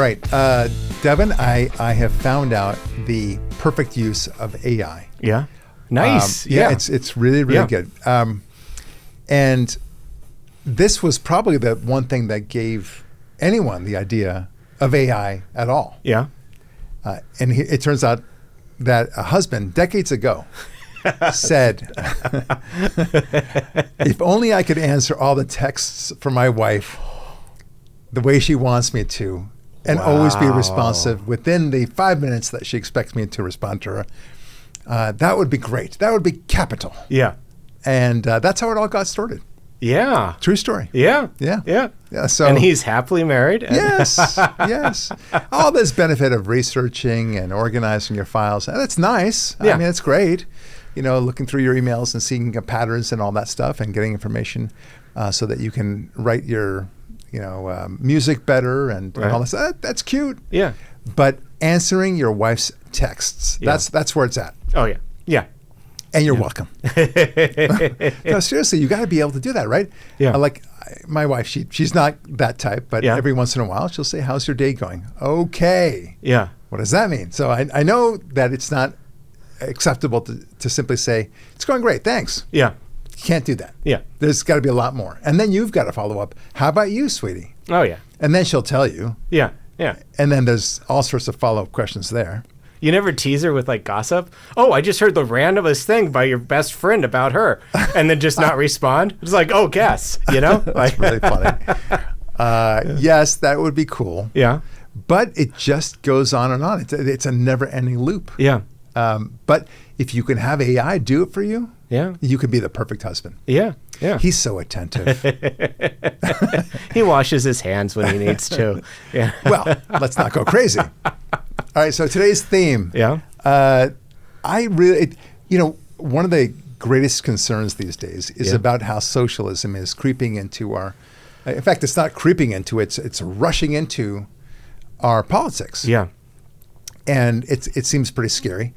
right, Devin, I have found out the perfect use of AI. Yeah. Nice. It's really good. And this was probably the one thing that gave anyone the idea of AI at all. Yeah. And it turns out that a husband decades ago said, if only I could answer all the texts from my wife the way she wants me to, and always be responsive within the 5 minutes that she expects me to respond to her, that would be great. That would be capital. Yeah. And that's how it all got started. Yeah. True story. Yeah. Yeah. Yeah. Yeah. So, and he's happily married. Yes. Yes. All this benefit of researching and organizing your files. That's nice. Yeah. I mean, it's great. You know, looking through your emails and seeing patterns and all that stuff and getting information so that you can write your, music better and all this. That's cute. Yeah. But answering your wife's texts, that's where it's at. Oh, yeah. Yeah. And you're welcome. No, seriously, you got to be able to do that, right? Yeah. Like my wife, she's not that type, but every once in a while she'll say, "How's your day going?" Okay. Yeah. What does that mean? So I know that it's not acceptable to simply say, "It's going great, thanks." Yeah. You can't do that. Yeah. There's got to be a lot more. And then you've got to follow up. How about you, sweetie? Oh, yeah. And then she'll tell you. Yeah. Yeah. And then there's all sorts of follow-up questions there. You never tease her with like gossip? Oh, I just heard the randomest thing by your best friend about her. And then just not respond? It's like, oh, guess, That's really funny. Yes, that would be cool. Yeah. But it just goes on and on. It's a never-ending loop. Yeah. But if you can have AI do it for you, you can be the perfect husband. Yeah. Yeah. He's so attentive. He washes his hands when he needs to. Yeah. Well, let's not go crazy. All right, so today's theme. Yeah. I really, one of the greatest concerns these days is about how socialism is creeping into our, in fact, it's not creeping into, it's rushing into our politics. Yeah. And it seems pretty scary.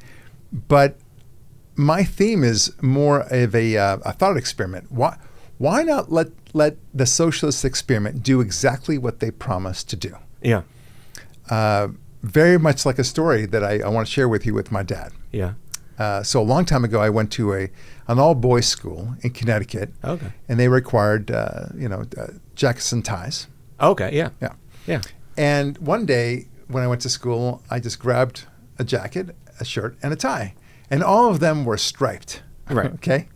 But my theme is more of a thought experiment. Why not let the socialist experiment do exactly what they promised to do? Yeah. Very much like a story that I want to share with you with my dad. Yeah. So a long time ago, I went to an all-boys school in Connecticut. Okay. And they required, jackets and ties. Okay. Yeah. Yeah. Yeah. And one day when I went to school, I just grabbed a jacket, a shirt, and a tie. And all of them were striped. Right. Okay?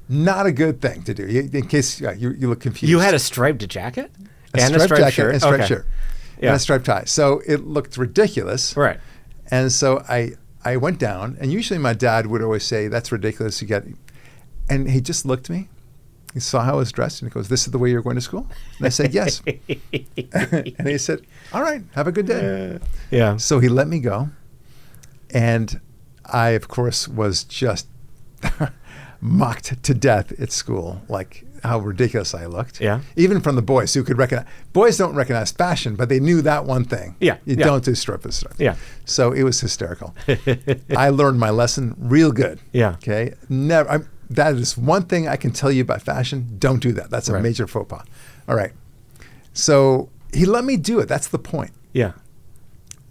Not a good thing to do, in case you look confused. You had a striped jacket? And a striped jacket and a striped shirt. Yeah. And a striped tie. So it looked ridiculous. Right. And so I went down, and usually my dad would always say, "That's ridiculous, you get," and he just looked at me. He saw how I was dressed, and he goes, "This is the way you're going to school?" And I said, "Yes." And he said, "All right, have a good day." Yeah. So he let me go, and I, of course, was just mocked to death at school, like how ridiculous I looked. Yeah. Even from the boys who could recognize. Boys don't recognize fashion, but they knew that one thing. Yeah. You don't do strapless stuff. Yeah. So it was hysterical. I learned my lesson real good. Yeah. Okay. That is one thing I can tell you about fashion. Don't do that. That's a major faux pas. All right. So he let me do it. That's the point. Yeah.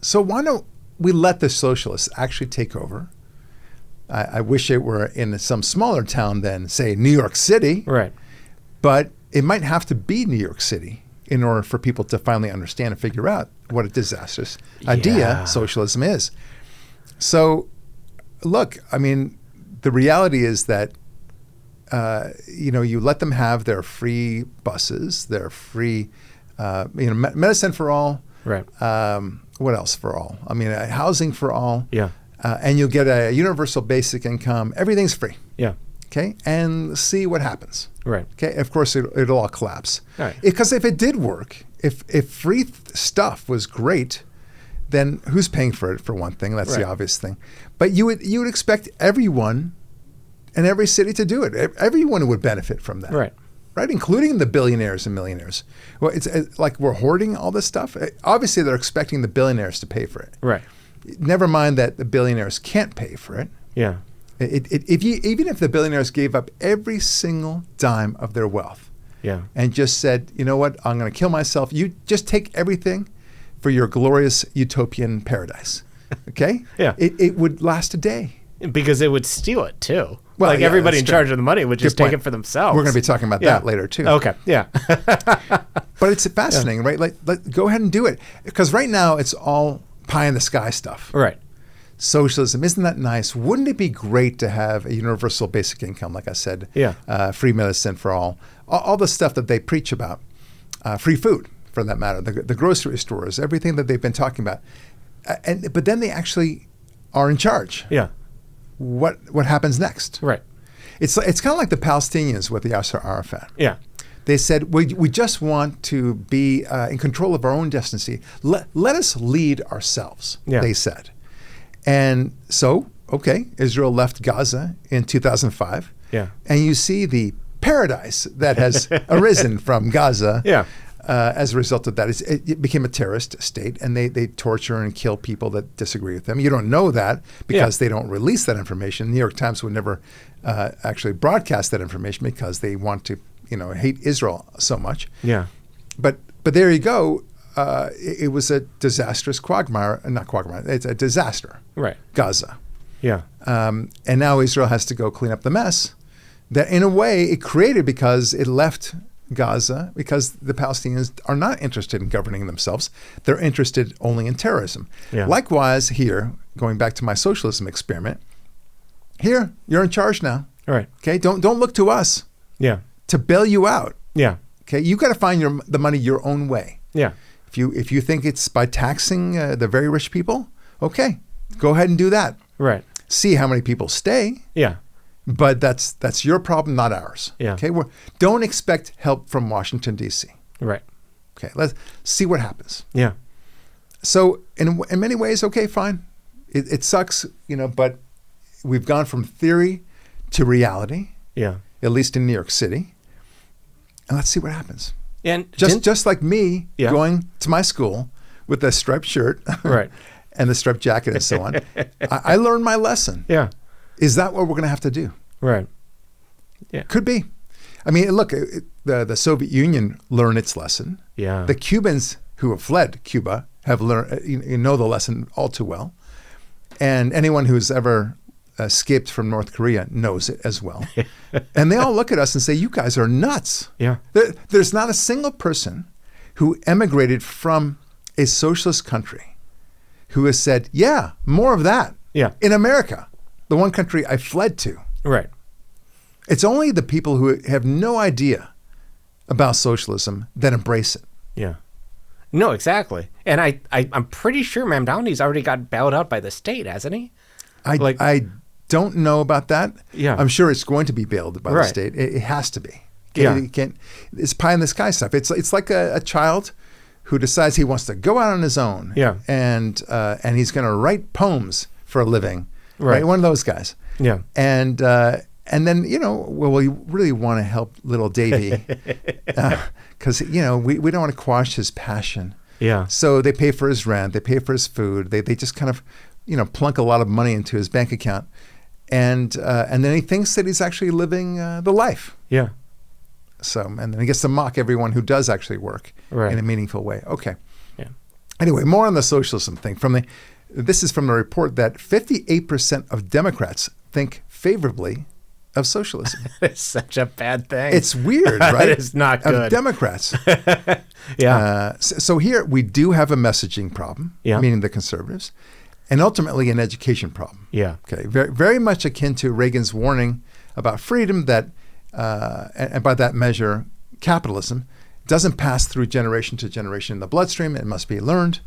So why don't we let the socialists actually take over? I wish it were in some smaller town than, say, New York City. Right. But it might have to be New York City in order for people to finally understand and figure out what a disastrous idea socialism is. So, look, I mean, the reality is that, you let them have their free buses, their free, medicine for all. Right. What else for all? I mean, housing for all. Yeah. And you'll get a universal basic income. Everything's free. Yeah. Okay. And see what happens. Right. Okay. Of course, it'll all collapse. Right. Because if it did work, if free stuff was great, then who's paying for it, for one thing? That's the obvious thing. But you would expect everyone in every city to do it. Everyone would benefit from that. Right. Right, including the billionaires and millionaires. Well, it's like we're hoarding all this stuff. Obviously, they're expecting the billionaires to pay for it. Right. Never mind that the billionaires can't pay for it. Yeah. Even if the billionaires gave up every single dime of their wealth, Yeah. and just said, you know what, I'm going to kill myself. You just take everything, for your glorious utopian paradise. Okay? Yeah. It would last a day. Because it would steal it too. Well, like yeah, everybody that's in true. charge of the money would just Good take point. it for themselves. We're going to be talking about that later too. Okay. Yeah. But it's fascinating, right? Like, go ahead and do it. Because right now it's all pie in the sky stuff. Right. Socialism, isn't that nice? Wouldn't it be great to have a universal basic income, like I said? Yeah. Free medicine for all the stuff that they preach about. Free food, for that matter. The grocery stores, everything that they've been talking about. But then they actually are in charge. Yeah. What happens next? Right. It's kind of like the Palestinians with Yasser Arafat. Yeah. They said, we just want to be in control of our own destiny. Let us lead ourselves, they said. And so, okay, Israel left Gaza in 2005. Yeah. And you see the paradise that has arisen from Gaza. Yeah. As a result of that, it became a terrorist state, and they torture and kill people that disagree with them. You don't know that because they don't release that information. The New York Times would never actually broadcast that information because they want to, hate Israel so much. Yeah. But there you go. It was a disastrous quagmire. Not quagmire. It's a disaster. Right. Gaza. Yeah. And now Israel has to go clean up the mess that, in a way, it created because it left Gaza, because the Palestinians are not interested in governing themselves. They're interested only in terrorism. Yeah. Likewise, here, going back to my socialism experiment, here, you're in charge now. All right. Okay? Don't look to us Yeah. to bail you out. Yeah. Okay? You got to find the money your own way. Yeah. If you think it's by taxing the very rich people, okay, go ahead and do that. Right. See how many people stay. Yeah. But that's your problem, not ours. Yeah. Okay. Don't expect help from Washington D.C. Right. Okay. Let's see what happens. Yeah. So in many ways, okay, fine. It sucks, but we've gone from theory to reality. Yeah. At least in New York City. And let's see what happens. And Just like me Yeah. going to my school with a striped shirt, Right. and the striped jacket and so on. I learned my lesson. Yeah. Is that what we're going to have to do? Right. Yeah. Could be. I mean, look, the Soviet Union learned its lesson. Yeah. The Cubans who have fled Cuba have learned, know the lesson all too well. And anyone who's ever escaped from North Korea knows it as well. And they all look at us and say, you guys are nuts. Yeah. There's not a single person who emigrated from a socialist country who has said, yeah, more of that. Yeah. In America, the one country I fled to. Right. It's only the people who have no idea about socialism that embrace it. Yeah. No, exactly. And I'm pretty sure Mamdani's already got bailed out by the state, hasn't he? I don't know about that. Yeah. I'm sure it's going to be bailed by the Right. state. It has to be. Yeah. It's pie in the sky stuff. It's like a child who decides he wants to go out on his own. Yeah. And he's going to write poems for a living. Right. One of those guys. Yeah. And then, we really want to help little Davy because, we don't want to quash his passion. Yeah. So they pay for his rent. They pay for his food. They just kind of, plunk a lot of money into his bank account. And then he thinks that he's actually living the life. Yeah. So, and then he gets to mock everyone who does actually work Right. in a meaningful way. Okay. Yeah. Anyway, more on the socialism thing. This is from the report that 58% of Democrats think favorably of socialism. It's such a bad thing. It's weird, right? It's not Of good. Democrats. Yeah. So here we do have a messaging problem, Yeah. meaning the conservatives, and ultimately an education problem. Yeah. Okay, very, very much akin to Reagan's warning about freedom that, and by that measure, capitalism doesn't pass through generation to generation in the bloodstream. It must be learned.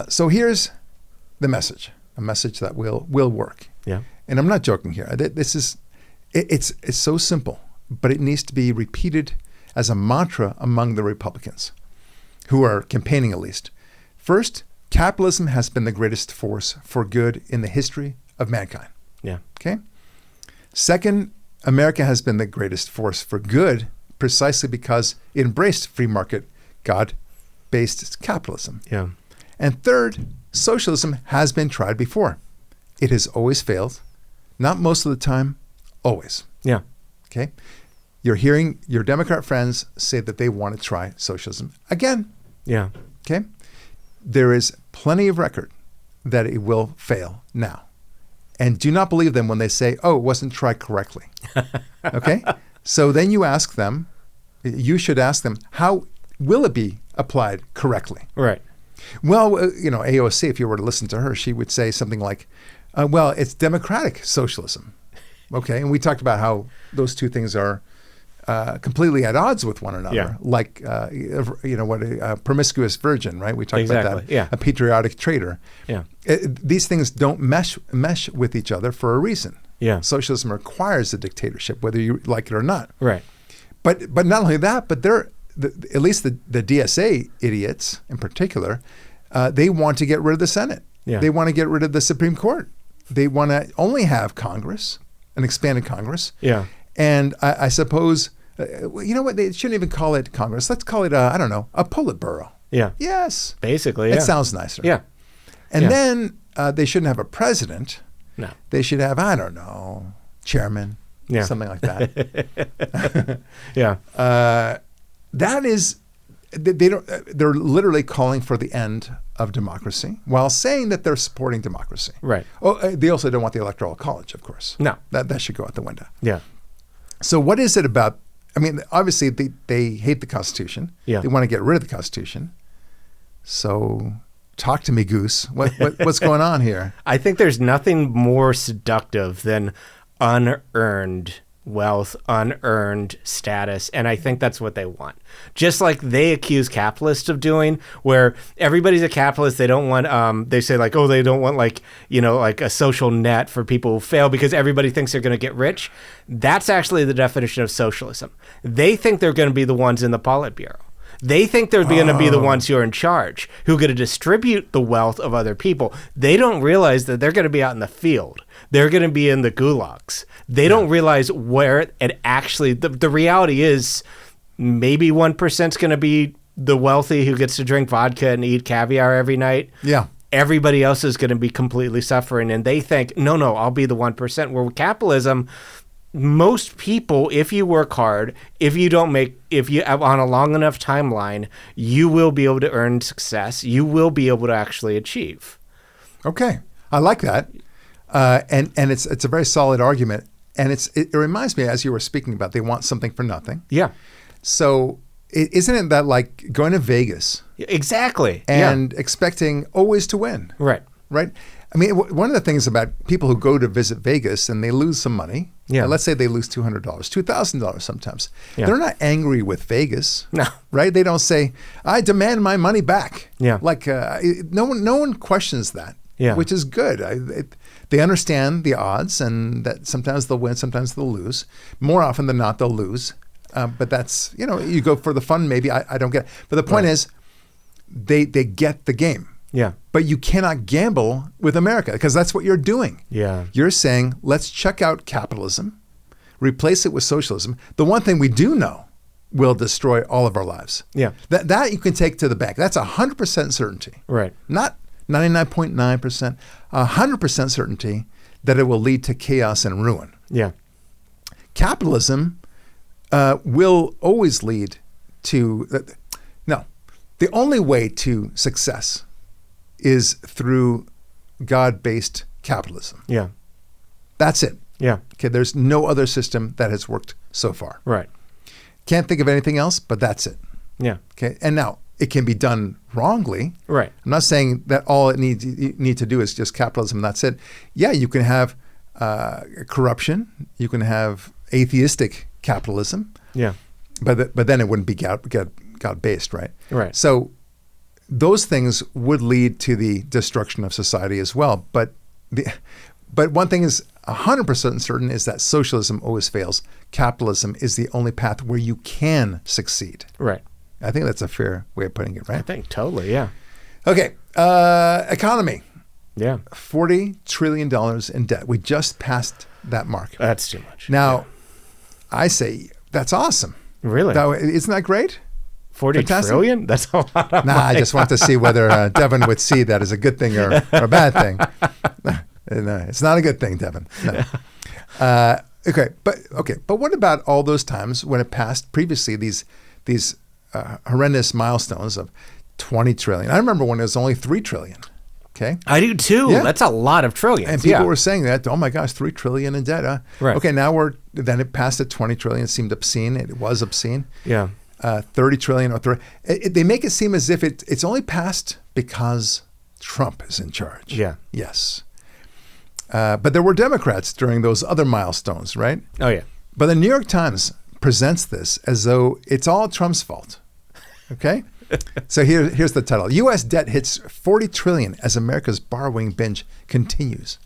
So here's the message, a message that will work. Yeah. And I'm not joking here. It's so simple, but it needs to be repeated as a mantra among the Republicans, who are campaigning at least. First, capitalism has been the greatest force for good in the history of mankind. Yeah. Okay. Second, America has been the greatest force for good precisely because it embraced free market, God-based capitalism. Yeah. And third, socialism has been tried before. It has always failed. Not most of the time, always. Yeah. Okay? You're hearing your Democrat friends say that they want to try socialism again. Yeah. Okay? there is plenty of record that it will fail now. And do not believe them when they say, oh, it wasn't tried correctly. Okay? So then you should ask them, how will it be applied correctly? Right. Well, AOC, if you were to listen to her, she would say something like, well, it's democratic socialism. Okay? And we talked about how those two things are completely at odds with one another. Yeah. Like, a promiscuous virgin, right? We talked Exactly. about that. Yeah. A patriotic traitor. Yeah. These things don't mesh with each other for a reason. Yeah. Socialism requires a dictatorship, whether you like it or not. Right. But not only that, but at least the DSA idiots in particular, they want to get rid of the Senate. Yeah. They want to get rid of the Supreme Court. They want to only have Congress, an expanded Congress. Yeah. And I suppose, you know what? They shouldn't even call it Congress. Let's call it, a Politburo. Yeah. Yes. Basically, yeah. It sounds nicer. Yeah. And then they shouldn't have a president. No. They should have, chairman. Yeah. Something like that. Yeah. That is, they're literally calling for the end of democracy while saying that they're supporting democracy. Right. Oh, they also don't want the Electoral College, of course. No. That should go out the window. Yeah. So what is it about? I mean, obviously they hate the Constitution. Yeah. They want to get rid of the Constitution. So talk to me, Goose. What's going on here? I think there's nothing more seductive than unearned wealth, unearned status, and I think that's what they want. Just like they accuse capitalists of doing, where everybody's a capitalist, they don't want they say like, oh, they don't want like a social net for people who fail because everybody thinks they're going to get rich. That's actually the definition of socialism. They think they're going to be the ones in the Politburo. They think they're going to be the ones who are in charge, who are going to distribute the wealth of other people. They don't realize that they're going to be out in the field. They're going to be in the gulags. They don't realize where it actually, the reality is maybe 1% is going to be the wealthy who gets to drink vodka and eat caviar every night. Yeah. Everybody else is going to be completely suffering. And they think, no, I'll be the 1%. Where with capitalism, most people, if you work hard, if you on a long enough timeline, you will be able to earn success. You will be able to actually achieve. Okay. I like that. And it's a very solid argument. And it reminds me, as you were speaking about, they want something for nothing. Yeah. So isn't it that like going to Vegas? Exactly. And expecting always to win. Right. Right? I mean, one of the things about people who go to visit Vegas and they lose some money, let's say they lose $200, $2,000 sometimes. Yeah. They're not angry with Vegas, no, right? They don't say, I demand my money back. Yeah. Like no one questions that, which is good. They understand the odds and that sometimes they'll win, sometimes they'll lose. More often than not, they'll lose. But that's, you go for the fun, maybe. I don't get it. But the point is, they get the game. Yeah. But you cannot gamble with America because that's what you're doing. Yeah. You're saying, let's check out capitalism, replace it with socialism. The one thing we do know will destroy all of our lives. Yeah. That you can take to the bank. That's 100% certainty. Right. Not 99.9%, 100% certainty that it will lead to chaos and ruin. Yeah. Capitalism will always lead to, the only way to success is through God-based capitalism. Yeah. That's it. Yeah. Okay, there's no other system that has worked so far. Right. Can't think of anything else, but that's it. Yeah. Okay, and now it can be done wrongly. Right. I'm not saying that all you need to do is just capitalism and that's it. Yeah, you can have corruption. You can have atheistic capitalism. Yeah. But then it wouldn't be God-based, right? Right. So those things would lead to the destruction of society as well. But one thing is 100% certain is that socialism always fails. Capitalism is the only path where you can succeed. Right. I think that's a fair way of putting it, right? I think totally, yeah. Okay. Economy. Yeah. $40 trillion in debt. We just passed that mark. That's too much. Now, I say that's awesome. Really? Isn't that great? 40 Fantastic. Trillion? That's a lot of money. I just want to see whether Devin would see that as a good thing or a bad thing. No, it's not a good thing, Devin. No. But what about all those times when it passed previously these horrendous milestones of 20 trillion. I remember when it was only 3 trillion. Okay. I do too. Yeah. That's a lot of trillions. And people were saying that, oh my gosh, 3 trillion in debt. Huh? Right. Okay, now then it passed at 20 trillion. It seemed obscene. It was obscene. Yeah. 30 trillion or 30. They make it seem as if it's only passed because Trump is in charge. Yeah. Yes. But there were Democrats during those other milestones, right? Oh, yeah. But the New York Times presents this as though it's all Trump's fault. Okay? So here's the title. U.S. debt hits 40 trillion as America's borrowing binge continues.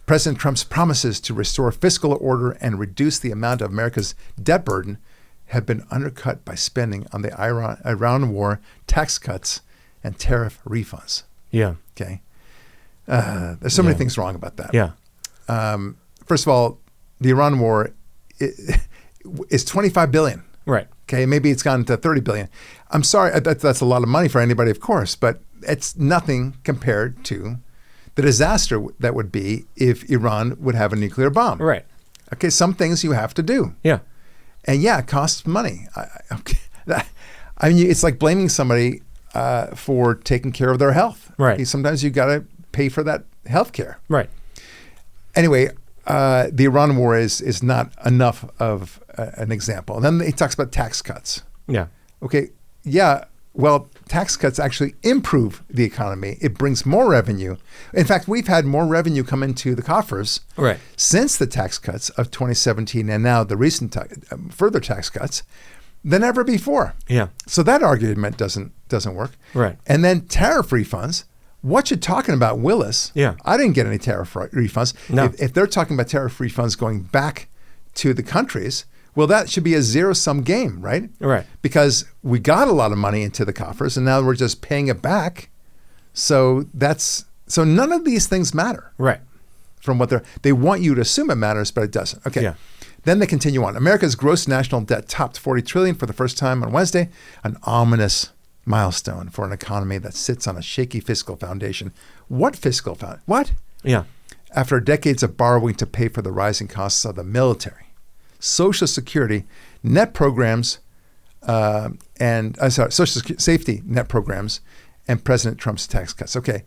President Trump's promises to restore fiscal order and reduce the amount of America's debt burden have been undercut by spending on the Iran war, tax cuts, and tariff refunds. Yeah. Okay? There's so many things wrong about that. Yeah. First of all, the Iran war is $25 billion. Right. Okay, maybe it's gone to 30 billion. I'm sorry, that's a lot of money for anybody, of course, but it's nothing compared to the disaster that would be if Iran would have a nuclear bomb. Right. Okay, some things you have to do. Yeah. And yeah, it costs money. I mean, it's like blaming somebody for taking care of their health. Right. Okay, sometimes you got to pay for that health care. Right. Anyway, the Iran war is not enough of an example. And then he talks about tax cuts. Yeah. Okay, yeah, well, tax cuts actually improve the economy. It brings more revenue. In fact, we've had more revenue come into the coffers since the tax cuts of 2017 and now the recent further tax cuts than ever before. Yeah. So that argument doesn't work. Right. And then tariff refunds. What you're talking about, Willis, Yeah. I didn't get any tariff refunds. No. If they're talking about tariff refunds going back to the countries, well, that should be a zero-sum game, right? Right. Because we got a lot of money into the coffers, and now we're just paying it back. So none of these things matter. Right. From what they want you to assume it matters, but it doesn't. Okay. Yeah. Then they continue on. America's gross national debt topped 40 trillion for the first time on Wednesday, an ominous milestone for an economy that sits on a shaky fiscal foundation. What fiscal foundation? What? Yeah. After decades of borrowing to pay for the rising costs of the military, Social Security net programs, Social Safety net programs, and President Trump's tax cuts. Okay,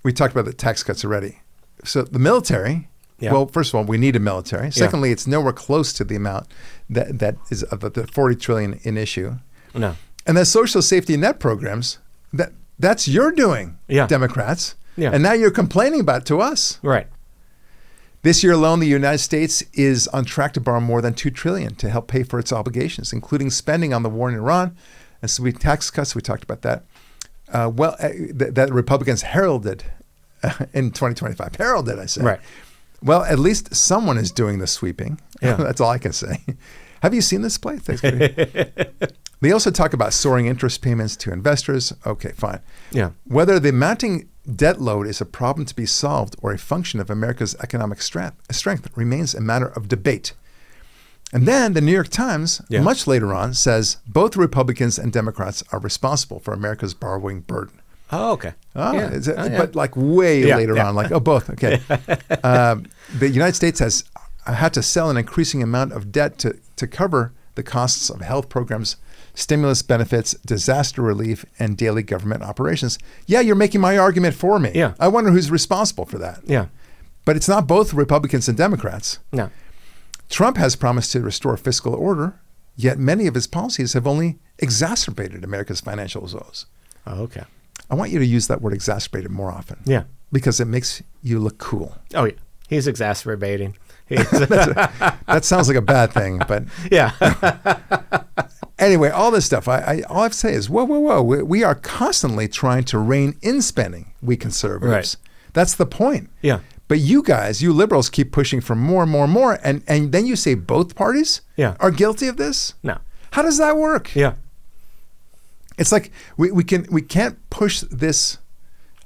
we talked about the tax cuts already. So the military. Yeah. Well, first of all, we need a military. Secondly, it's nowhere close to the amount that is of the 40 trillion in issue. No. And the Social Safety net programs, that's your doing, Democrats. Yeah. And now you're complaining about it to us. Right. This year alone, the United States is on track to borrow more than $2 trillion to help pay for its obligations, including spending on the war in Iran and some tax cuts. We talked about that. That Republicans heralded in 2025. Heralded, I say. Right. Well, at least someone is doing the sweeping. Yeah. That's all I can say. Have you seen this place? They also talk about soaring interest payments to investors. Okay, fine. Yeah. Whether the mounting debt load is a problem to be solved or a function of America's economic strength remains a matter of debate. And then the New York Times, much later on, says both Republicans and Democrats are responsible for America's borrowing burden. Oh, okay. But like way later on, like, both. Okay. The United States has had to sell an increasing amount of debt to cover the costs of health programs, stimulus benefits, disaster relief, and daily government operations. Yeah, you're making my argument for me. Yeah. I wonder who's responsible for that. Yeah. But it's not both Republicans and Democrats. No. Trump has promised to restore fiscal order, yet many of his policies have only exacerbated America's financial woes. Oh, okay. I want you to use that word exacerbated more often. Yeah. Because it makes you look cool. Oh, yeah. He's exacerbating. That sounds like a bad thing, but yeah. Anyway, all this stuff, all I have to say is, whoa. We are constantly trying to rein in spending, we conservatives. Right. That's the point. Yeah. But you guys, you liberals, keep pushing for more and more and more, and then you say both parties are guilty of this? No. How does that work? Yeah. It's like we can't push this.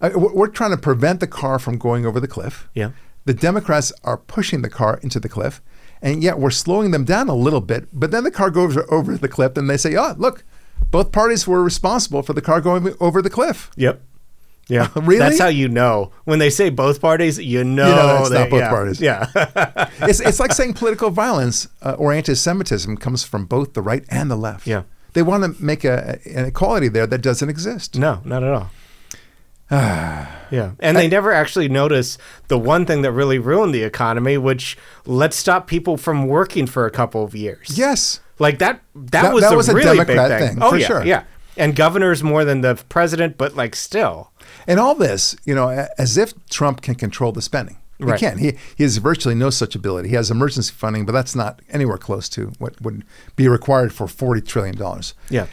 We're trying to prevent the car from going over the cliff. Yeah. The Democrats are pushing the car into the cliff, and yet we're slowing them down a little bit. But then the car goes over the cliff, and they say, "Oh, look, both parties were responsible for the car going over the cliff." Yep. Yeah. Really? That's how you know. When they say both parties, you know it's not both parties. Yeah. It's like saying political violence or anti-Semitism comes from both the right and the left. Yeah. They want to make an equality there that doesn't exist. No, not at all. Yeah. And they never actually notice the one thing that really ruined the economy, which let's stop people from working for a couple of years. Yes. Like that was a really Democrat big thing. thing Oh, for yeah, sure. Yeah. And governors more than the president, but like still. And all this, as if Trump can control the spending. He Right. can't. He has virtually no such ability. He has emergency funding, but that's not anywhere close to what would be required for $40 trillion. Yeah.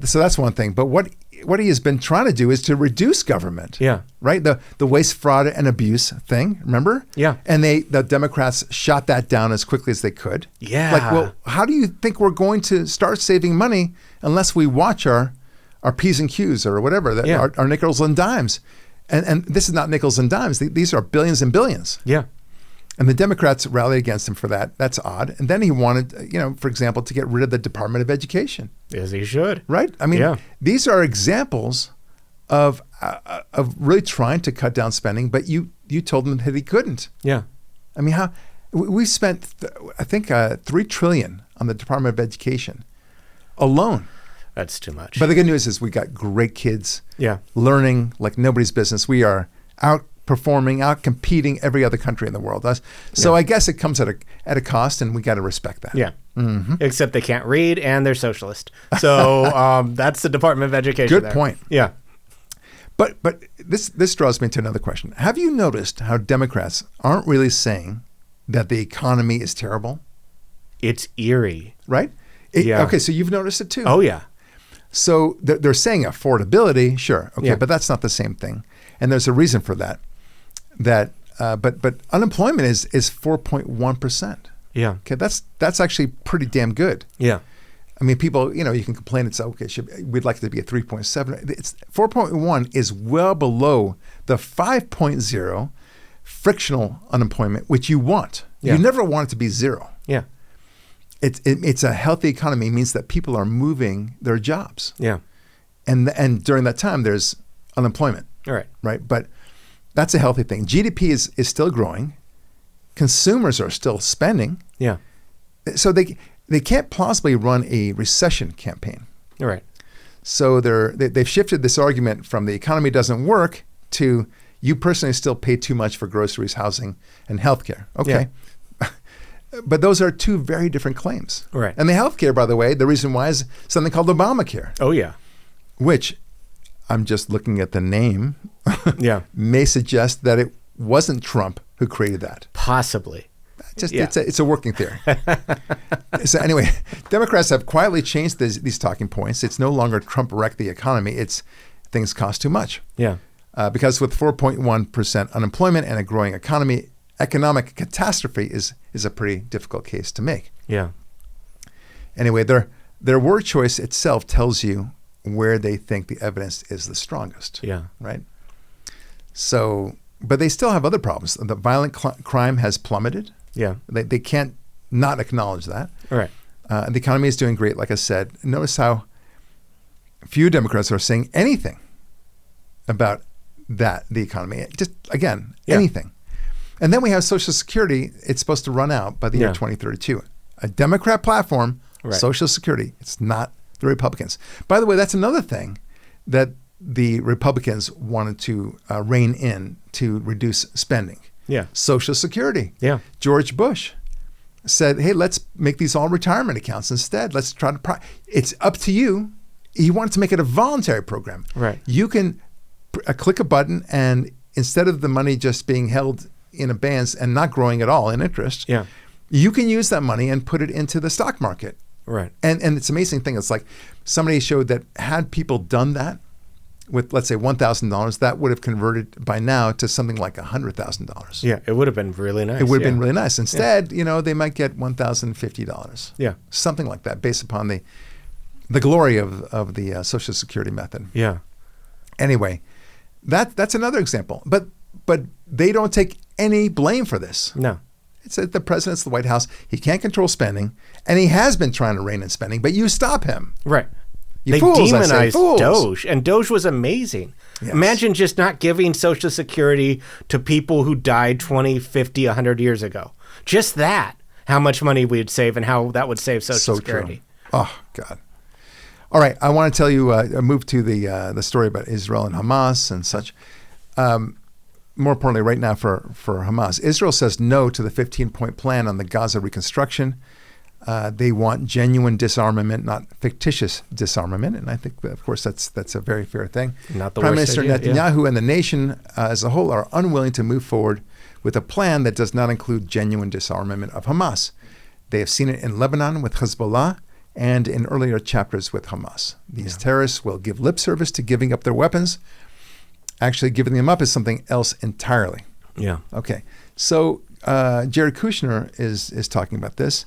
So that's one thing. But what he has been trying to do is to reduce government. Yeah. Right? The waste, fraud, and abuse thing, remember? Yeah. And the Democrats shot that down as quickly as they could. Yeah. Like, well, how do you think we're going to start saving money unless we watch our P's and Q's or whatever, our nickels and dimes? And this is not nickels and dimes. These are billions and billions. Yeah. And the Democrats rallied against him for that. That's odd. And then he wanted, for example, to get rid of the Department of Education. As he should. Right? I mean, these are examples of really trying to cut down spending, but you told him that he couldn't. Yeah. I mean, we spent, I think, $3 trillion on the Department of Education alone. That's too much. But the good news is we got great kids learning like nobody's business. We are out-competing every other country in the world. So I guess it comes at a cost, and we got to respect that. Yeah. Mm-hmm. Except they can't read and they're socialist. So that's the Department of Education. Good point. Yeah. But this draws me to another question. Have you noticed how Democrats aren't really saying that the economy is terrible? It's eerie. Right? Yeah. Okay, so you've noticed it too. Oh, yeah. So they're saying affordability, sure, okay, but that's not the same thing, and there's a reason for that. But unemployment is 4.1%. Yeah. Okay, that's actually pretty damn good. Yeah. I mean, people, you can complain. It's okay. We'd like it to be a 3.7. It's 4.1 is well below the 5.0 frictional unemployment, which you want. Yeah. You never want it to be zero. Yeah. It's a healthy economy. It means that people are moving their jobs. Yeah. And during that time, there's unemployment. All right. Right. But that's a healthy thing. GDP is still growing. Consumers are still spending. Yeah. So they can't plausibly run a recession campaign. All right. So they've shifted this argument from the economy doesn't work to you personally still pay too much for groceries, housing, and healthcare. Okay. Yeah. But those are two very different claims. Right. And the healthcare, by the way, the reason why is something called Obamacare. Oh, yeah. Which I'm just looking at the name. Yeah. May suggest that it wasn't Trump who created that. Possibly. It's a working theory. So anyway, Democrats have quietly changed these talking points. It's no longer Trump wrecked the economy. It's things cost too much. Yeah. Because with 4.1% unemployment and a growing economy, economic catastrophe is a pretty difficult case to make. Yeah. Anyway, their word choice itself tells you where they think the evidence is the strongest. Yeah. Right? So, but they still have other problems. The violent crime has plummeted. Yeah. They can't not acknowledge that. All right. The economy is doing great, like I said. Notice how few Democrats are saying anything about the economy. Just, again, anything. And then we have Social Security. It's supposed to run out by the year 2032. A Democrat platform, Social Security. It's not the Republicans. By the way, that's another thing that the Republicans wanted to rein in to reduce spending. Yeah. Social Security. Yeah. George Bush said, hey, let's make these all retirement accounts instead. Let's try to it's up to you. He wanted to make it a voluntary program. Right. You can click a button, and instead of the money just being held in abeyance and not growing at all in interest, you can use that money and put it into the stock market. Right. And it's an amazing thing. It's like somebody showed that had people done that with, let's say, $1,000, that would have converted by now to something like $100,000. Yeah, it would have been really nice. It would have been really nice. Instead, they might get $1,050. Yeah. Something like that, based upon the glory of the Social Security method. Yeah. Anyway, that's another example. But they don't take any blame for this. No. It's at the president's the White House. He can't control spending, and he has been trying to rein in spending, but you stop him. Right. They demonized Doge, and Doge was amazing. Yes. Imagine just not giving Social Security to people who died 20, 50, 100 years ago. Just that, how much money we'd save and how that would save Social Security. True. Oh, God. All right, I want to tell you, move to the story about Israel and Hamas and such. More importantly, right now for Hamas, Israel says no to the 15-point plan on the Gaza reconstruction. They want genuine disarmament, not fictitious disarmament, and I think, of course, that's a very fair thing. Not the Prime worst Minister idea, Netanyahu and the nation as a whole are unwilling to move forward with a plan that does not include genuine disarmament of Hamas. They have seen it in Lebanon with Hezbollah and in earlier chapters with Hamas. These terrorists will give lip service to giving up their weapons. Actually, giving them up is something else entirely. Yeah. Okay. So Jared Kushner is talking about this,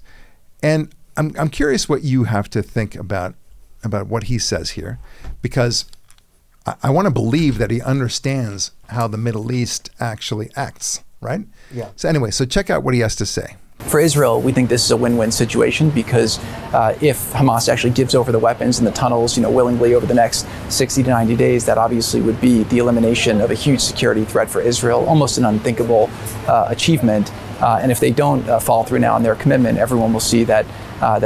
and I'm curious what you have to think about what he says here, because I want to believe that he understands how the Middle East actually acts, right? Yeah. So anyway, so check out what he has to say. For Israel, we think this is a win-win situation because if Hamas actually gives over the weapons and the tunnels, willingly over the next 60 to 90 days, that obviously would be the elimination of a huge security threat for Israel, almost an unthinkable achievement. And if they don't follow through now on their commitment, everyone will see that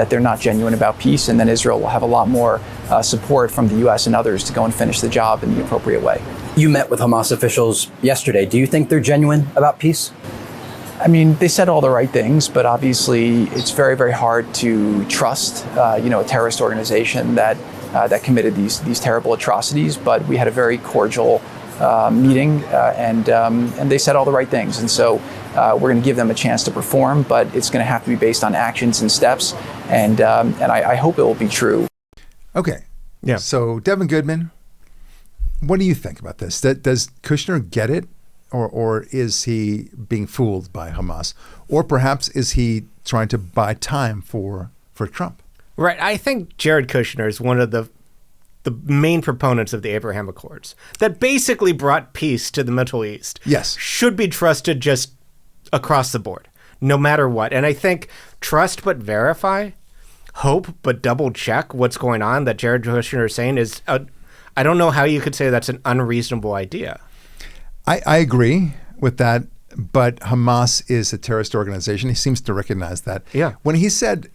they're not genuine about peace, and then Israel will have a lot more support from the U.S. and others to go and finish the job in the appropriate way. You met with Hamas officials yesterday. Do you think they're genuine about peace? I mean, they said all the right things, but obviously it's very, very hard to trust, a terrorist organization that committed these terrible atrocities. But we had a very cordial meeting, and they said all the right things. And so we're going to give them a chance to perform, but it's going to have to be based on actions and steps. And I hope it will be true. Okay. Yeah. So Devin Goodman, what do you think about this? Does Kushner get it? Or is he being fooled by Hamas? Or perhaps is he trying to buy time for Trump? Right. I think Jared Kushner is one of the main proponents of the Abraham Accords that basically brought peace to the Middle East. Yes. Should be trusted just across the board, no matter what. And I think trust but verify, hope but double check what's going on that Jared Kushner is saying is, I don't know how you could say that's an unreasonable idea. I agree with that, but Hamas is a terrorist organization. He seems to recognize that. Yeah. When he said,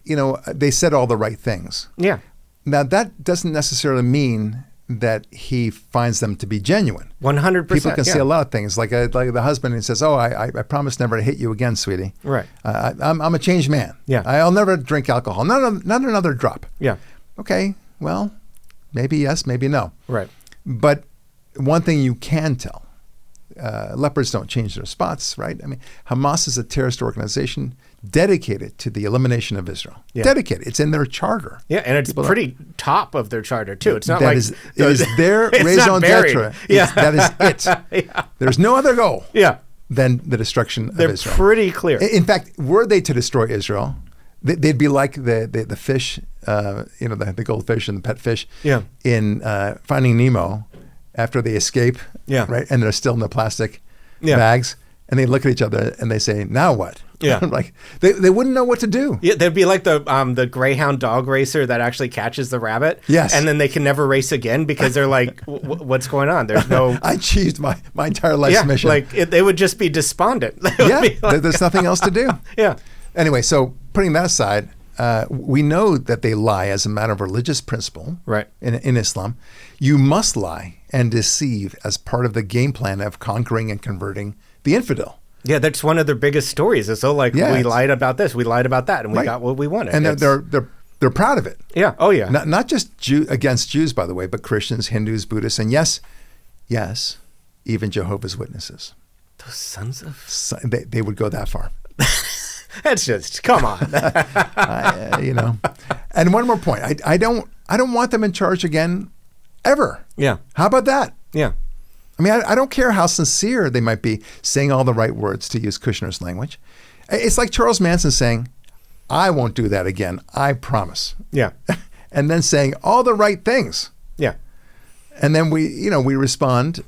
they said all the right things. Yeah. Now, that doesn't necessarily mean that he finds them to be genuine. 100%. People can say a lot of things, like the husband who says, I promise never to hit you again, sweetie. Right. I'm a changed man. Yeah. I'll never drink alcohol. Not another drop. Yeah. Okay, well, maybe yes, maybe no. Right. But one thing you can tell, leopards don't change their spots, right? I mean, Hamas is a terrorist organization dedicated to the elimination of Israel. Yeah. Dedicated. It's in their charter. Yeah, and it's pretty top of their charter, too. It's not that like... it is their raison d'etre. Yeah. That is it. Yeah. There's no other goal than the destruction of Israel. They're pretty clear. In fact, were they to destroy Israel, they'd be like the fish, the goldfish and the pet fish in Finding Nemo after they escape, right? And they're still in the plastic bags, and they look at each other and they say, "Now what?" Yeah, like they wouldn't know what to do. Yeah, they'd be like the greyhound dog racer that actually catches the rabbit. Yes, and then they can never race again because they're like, "What's going on?" There's no. I achieved my entire life's mission. Like they would just be despondent. There's nothing else to do. Yeah. Anyway, so putting that aside, we know that they lie as a matter of religious principle. Right. In Islam, you must lie and deceive as part of the game plan of conquering and converting the infidel. Yeah, that's one of their biggest stories. It's so we lied about this, we lied about that, and we got what we wanted. And they're proud of it. Yeah. Oh yeah. Not just against Jews, by the way, but Christians, Hindus, Buddhists, and yes, even Jehovah's Witnesses. Those sons of they would go that far. That's just come on. And one more point. I don't want them in charge again, ever. Yeah. How about that? Yeah. I mean, I don't care how sincere they might be, saying all the right words, to use Kushner's language. It's like Charles Manson saying, "I won't do that again. I promise." Yeah. And then saying all the right things. Yeah. And then we respond,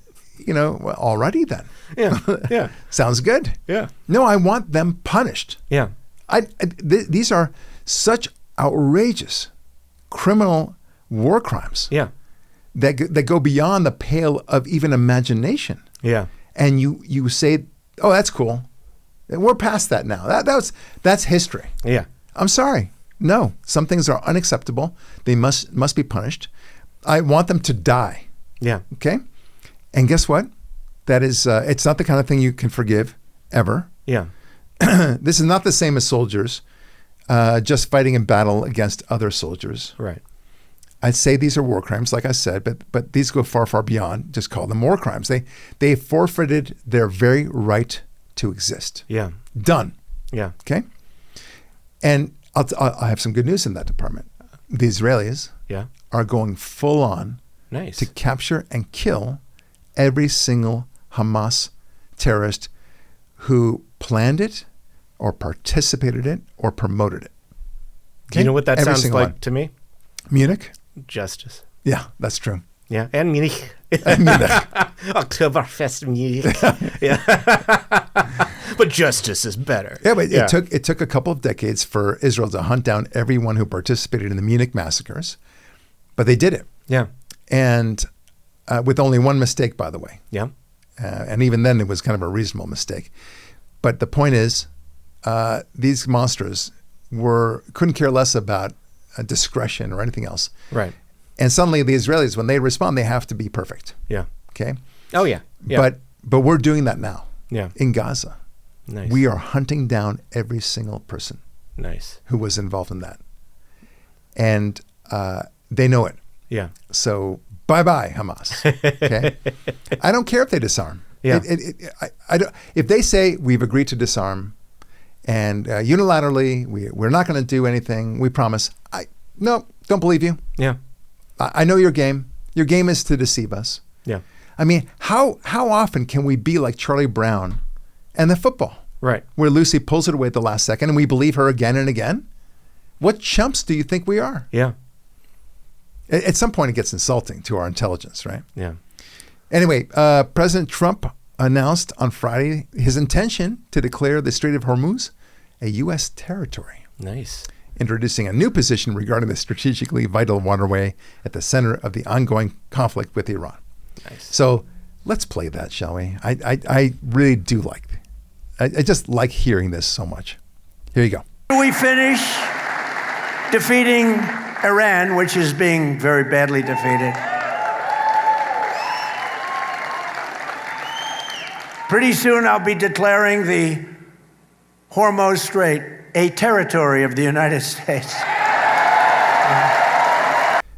well, alrighty then. Yeah. Yeah. Sounds good. Yeah. No, I want them punished. Yeah. These are such outrageous criminal war crimes. Yeah. That go beyond the pale of even imagination. Yeah. And you say, "Oh, that's cool. We're past that now. That's history." Yeah. I'm sorry. No, some things are unacceptable. They must be punished. I want them to die. Yeah. Okay? And guess what? That is, it's not the kind of thing you can forgive ever. Yeah. This is not the same as soldiers just fighting in battle against other soldiers. Right. I'd say these are war crimes, like I said, but these go far, far beyond. Just call them war crimes. They forfeited their very right to exist. Yeah. Done. Yeah. Okay? And I have some good news in that department. The Israelis Yeah. are going full on Nice. to capture and kill every single Hamas terrorist who planned it or participated in it or promoted it. Do you know what that Every sounds single like one. to me? Munich? Justice. Yeah, that's true. Yeah. And Munich. Munich. Oktoberfest Munich. Yeah. But justice is better. Yeah, but it took a couple of decades for Israel to hunt down everyone who participated in the Munich massacres, but they did it. Yeah. And with only one mistake, by the way. Yeah. And even then, it was kind of a reasonable mistake. But the point is, these monsters couldn't care less about discretion or anything else. Right. And suddenly, the Israelis, when they respond, they have to be perfect. Yeah. Okay. Oh yeah. Yeah. But we're doing that now. Yeah. In Gaza. Nice. We are hunting down every single person Nice. who was involved in that. And they know it. Yeah. So bye-bye, Hamas. Okay? I don't care if they disarm. Yeah. I don't, if they say we've agreed to disarm and unilaterally we're not going to do anything, we promise. No, don't believe you. Yeah. I know your game. Your game is to deceive us. Yeah. I mean, how often can we be like Charlie Brown and the football? Right. Where Lucy pulls it away at the last second and we believe her again and again? What chumps do you think we are? Yeah. At some point, it gets insulting to our intelligence, right? Yeah. Anyway, President Trump announced on Friday his intention to declare the Strait of Hormuz a U.S. territory, Nice. introducing a new position regarding the strategically vital waterway at the center of the ongoing conflict with Iran. Nice. So let's play that, shall we? I really do like it. I just like hearing this so much. Here you go. We finish defeating Iran, which is being very badly defeated. Pretty soon I'll be declaring the Hormuz Strait a territory of the United States.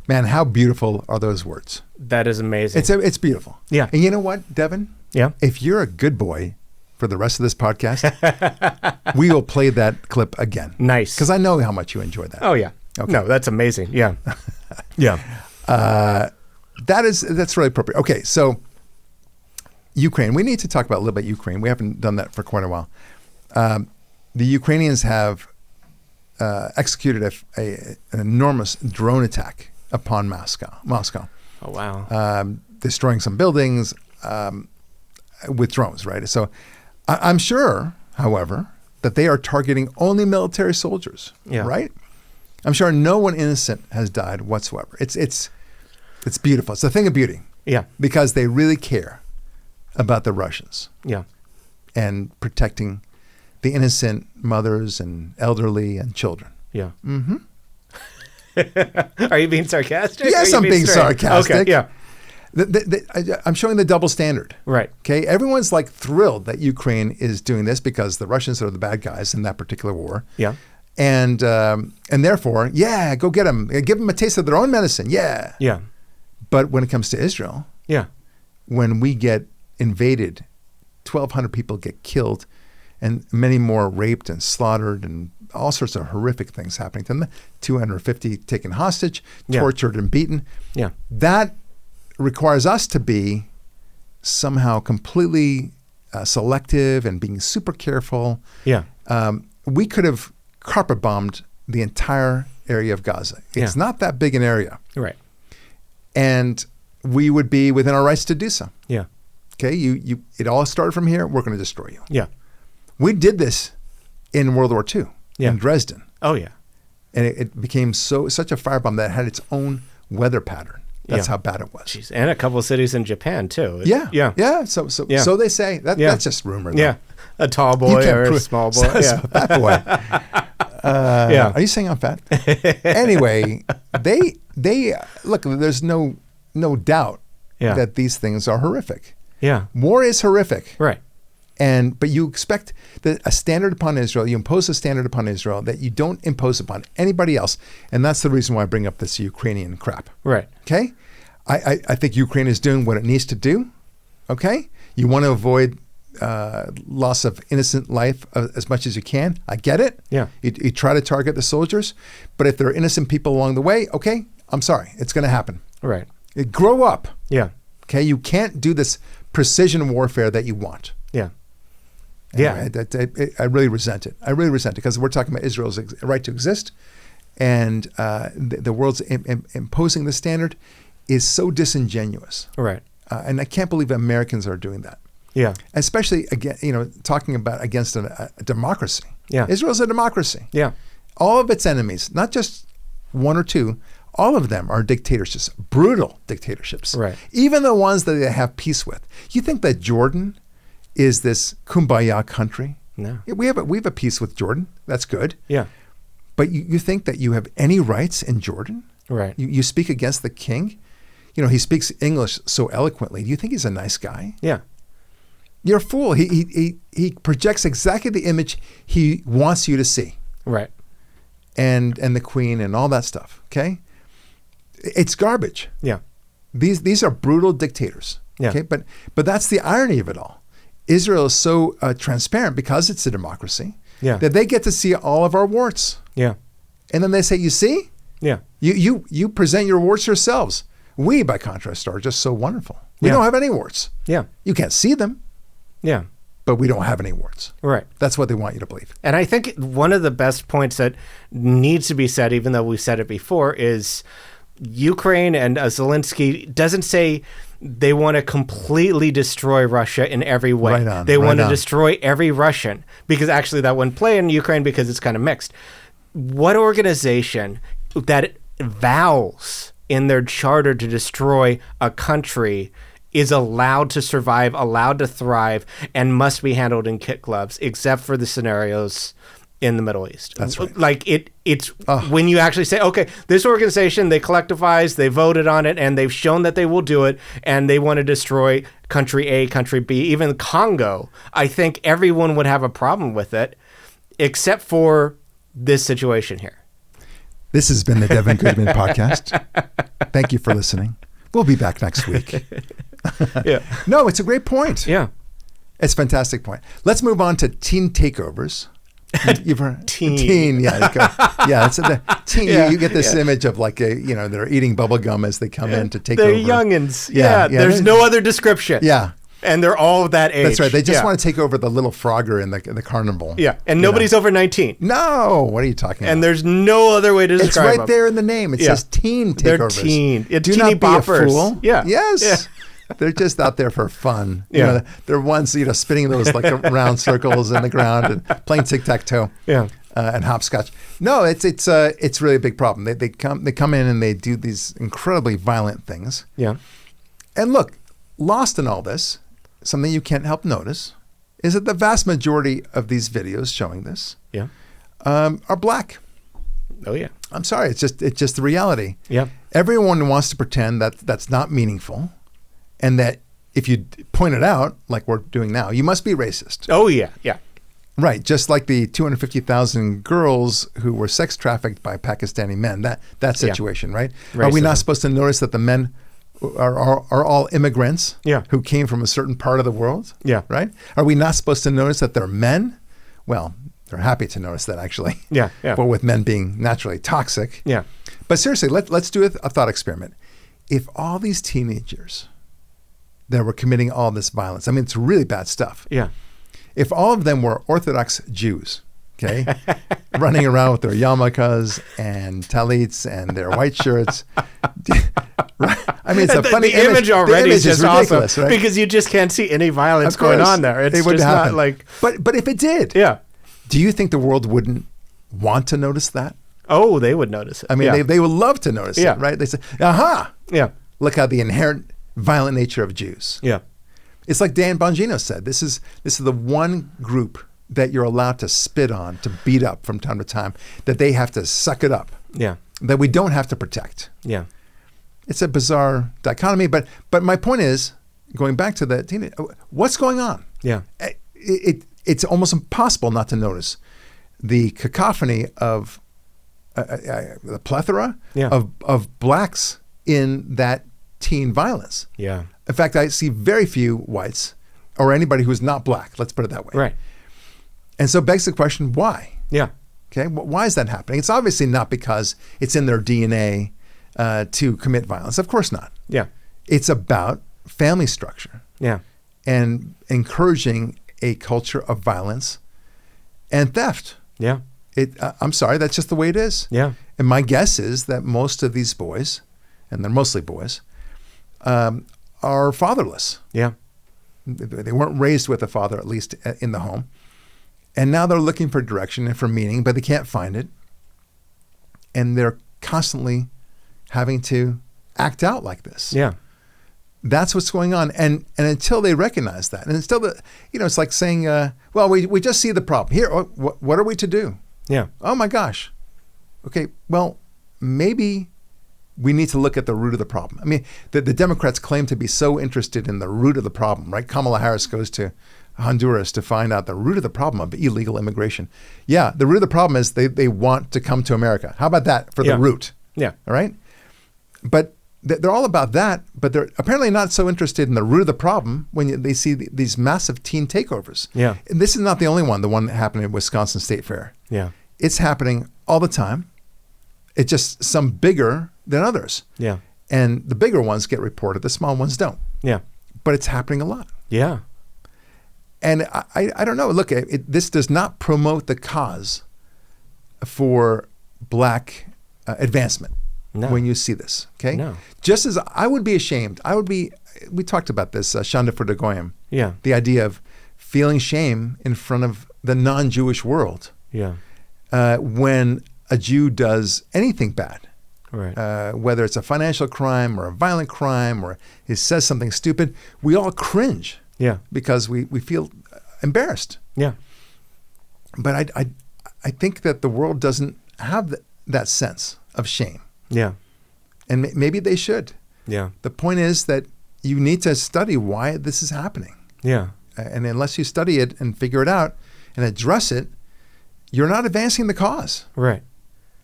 Man, how beautiful are those words? That is amazing. It's beautiful. Yeah. And you know what, Devin? Yeah. If you're a good boy for the rest of this podcast, we will play that clip again. Nice. Because I know how much you enjoy that. Oh yeah. Okay. No, that's amazing. Yeah. Yeah. That's really appropriate. Okay, so Ukraine. We need to talk about a little bit Ukraine. We haven't done that for quite a while. The Ukrainians have executed an enormous drone attack upon Moscow. Oh wow. Destroying some buildings with drones, right? So I'm sure, however, that they are targeting only military soldiers, right? I'm sure no one innocent has died whatsoever. It's beautiful. It's a thing of beauty. Yeah. Because they really care about the Russians. Yeah. And protecting the innocent mothers and elderly and children. Yeah. Mm-hmm. Are you being sarcastic? Yes, I'm being sarcastic. Okay. Yeah. I'm showing the double standard. Right. Okay. Everyone's like thrilled that Ukraine is doing this because the Russians are the bad guys in that particular war. Yeah. And therefore, yeah, go get them. Give them a taste of their own medicine. Yeah. Yeah. But when it comes to Israel, yeah, when we get invaded, 1,200 people get killed, and many more raped and slaughtered, and all sorts of horrific things happening to them. 250 taken hostage, tortured and beaten. Yeah. That requires us to be somehow completely selective and being super careful. Yeah. We could have carpet bombed the entire area of Gaza. It's not that big an area. Right. And we would be within our rights to do so. Yeah. Okay, it all started from here. We're going to destroy you. Yeah. We did this in World War II in Dresden. Oh, yeah. And it became such a firebomb that had its own weather pattern. That's how bad it was. Jeez. And a couple of cities in Japan, too. Yeah. Yeah. Yeah. So they say. That's just rumor, though. Yeah. A tall boy or a small boy. That boy. Yeah. Are you saying I'm fat? Anyway, they look. There's no doubt that these things are horrific. Yeah. War is horrific. Right. But you expect a standard upon Israel. You impose a standard upon Israel that you don't impose upon anybody else, and that's the reason why I bring up this Ukrainian crap. Right. Okay. I think Ukraine is doing what it needs to do. Okay. You want to avoid loss of innocent life as much as you can. I get it. Yeah. You try to target the soldiers, but if there are innocent people along the way, okay, I'm sorry, it's going to happen. Right. Grow up. Yeah. Okay. You can't do this precision warfare that you want. Yeah. Anyway, I really resent it. I really resent it because we're talking about Israel's right to exist, and the world's imposing the standard is so disingenuous. Right. And I can't believe Americans are doing that. Yeah. Especially again, talking about against a democracy. Yeah. Israel's a democracy. Yeah. All of its enemies, not just one or two, all of them are dictatorships, brutal dictatorships. Right. Even the ones that they have peace with. You think that Jordan is this kumbaya country? No. Yeah, we have a peace with Jordan. That's good. Yeah. But you think that you have any rights in Jordan? Right. You speak against the king? He speaks English so eloquently. Do you think he's a nice guy? Yeah. You're a fool. He projects exactly the image he wants you to see. Right. And the queen and all that stuff. Okay? It's garbage. Yeah. These are brutal dictators. Yeah. Okay? But that's the irony of it all. Israel is so transparent because it's a democracy that they get to see all of our warts. Yeah. And then they say, you see? Yeah. You present your warts yourselves. We, by contrast, are just so wonderful. We don't have any warts. Yeah. You can't see them, Yeah. but we don't have any warts. Right. That's what they want you to believe. And I think one of the best points that needs to be said, even though we said it before, is Ukraine and Zelensky doesn't say they want to completely destroy Russia in every way. Right on, they right want to on. destroy every Russian, because actually that wouldn't play in Ukraine because it's kind of mixed. What organization that vows in their charter to destroy a country is allowed to survive, allowed to thrive, and must be handled in kit gloves, except for the scenarios in the Middle East? That's right. Like it's when you actually say, okay, this organization, they collectivized, they voted on it, and they've shown that they will do it, and they want to destroy country A, country B, even Congo. I think everyone would have a problem with it, except for this situation here. This has been the Devin Goodman Podcast. Thank you for listening. We'll be back next week. Yeah. No, it's a great point. Yeah. It's a fantastic point. Let's move on to teen takeovers. You've heard Teen. Yeah, it's the teen. Yeah, you get this image of like they're eating bubble gum as they come in to take They're over. youngins. Yeah, Yeah. There's no other description. Yeah, And they're all that age. that's right. They just Yeah. want to take over the little Frogger in the carnival. Yeah. And nobody's over 19. No, what are you talking about? And there's no other way to It's describe right them. there in the name. It Yeah. says teen takeovers. They're teen. Yeah, Do teeny not be boppers. a fool. Yeah. Yes. Yeah. They're just out there for fun. Yeah. They're ones spinning those like round circles in the ground and playing tic-tac-toe. Yeah. And hopscotch. No, it's really a big problem. They come in and they do these incredibly violent things. Yeah. And look, lost in all this, something you can't help notice, is that the vast majority of these videos showing this Yeah. are black. Oh, yeah. I'm sorry, it's just the reality. Yeah. Everyone wants to pretend that that's not meaningful, and that if you point it out, like we're doing now, you must be racist. Oh, yeah. Yeah. Right, just like the 250,000 girls who were sex trafficked by Pakistani men. That situation, right? Are we not Racism. supposed to notice that the men are all immigrants who came from a certain part of the world? Yeah. Right? Are we not supposed to notice that they're men? Well, they're happy to notice that, actually. Yeah. Yeah. But with men being naturally toxic. Yeah. But seriously, let's do a thought experiment. If all these teenagers that were committing all this violence, I mean, it's really bad stuff. Yeah. If all of them were Orthodox Jews, okay, running around with their yarmulkes and talits and their white shirts, right? I mean, it's a funny the image already The is just ridiculous, awesome, right? because you just can't see any violence Of course. going on there. It's It wouldn't just happen. not like, But if it did, yeah. do you think the world wouldn't want to notice that? Oh, they would notice it. I mean, yeah. they would love to notice Yeah. it, right? They say, aha, Yeah. look how the inherent violent nature of Jews. Yeah. It's like Dan Bongino said. This is the one group that you're allowed to spit on, to beat up from time to time, that they have to suck it up, Yeah. that we don't have to protect. Yeah. It's a bizarre dichotomy, but my point is, going back to the teenage, what's going on? Yeah. It's almost impossible not to notice the cacophony of the plethora Yeah. of blacks in that teen violence. Yeah. In fact, I see very few whites or anybody who's not black. Let's put it that way. Right. And so it begs the question, why? Yeah. Okay, why is that happening? It's obviously not because it's in their DNA to commit violence. Of course not. Yeah. It's about family structure Yeah. and encouraging a culture of violence and theft. Yeah. I'm sorry, that's just the way it is. Yeah. And my guess is that most of these boys, and they're mostly boys, are fatherless. Yeah. They weren't raised with a father, at least in the home. And now they're looking for direction and for meaning, but they can't find it. And they're constantly having to act out like this. Yeah. That's what's going on. And until they recognize that, and until it's like saying, well, we just see the problem. Here, what are we to do? Yeah. Oh my gosh. Okay, well, maybe we need to look at the root of the problem. I mean, the Democrats claim to be so interested in the root of the problem, right? Kamala Harris goes to Honduras to find out the root of the problem of illegal immigration. Yeah, the root of the problem is they want to come to America. How about that for the root? Yeah. All right? But they're all about that, but they're apparently not so interested in the root of the problem when they see these massive teen takeovers. Yeah. And this is not the only one, the one that happened at Wisconsin State Fair. Yeah. It's happening all the time. It's just some bigger than others. Yeah. And the bigger ones get reported, the small ones don't. Yeah. But it's happening a lot. Yeah. And I don't know. Look, this does not promote the cause for black advancement when you see this. Okay? No. Just as I would be ashamed, we talked about this, Shonda for de Goyim. Yeah. The idea of feeling shame in front of the non-Jewish world Yeah. when a Jew does anything bad. Right. Whether it's a financial crime or a violent crime or he says something stupid, we all cringe. Yeah. Because we feel embarrassed. Yeah. But I think that the world doesn't have that sense of shame. Yeah. And maybe they should. Yeah. The point is that you need to study why this is happening. Yeah. And unless you study it and figure it out and address it, you're not advancing the cause. Right.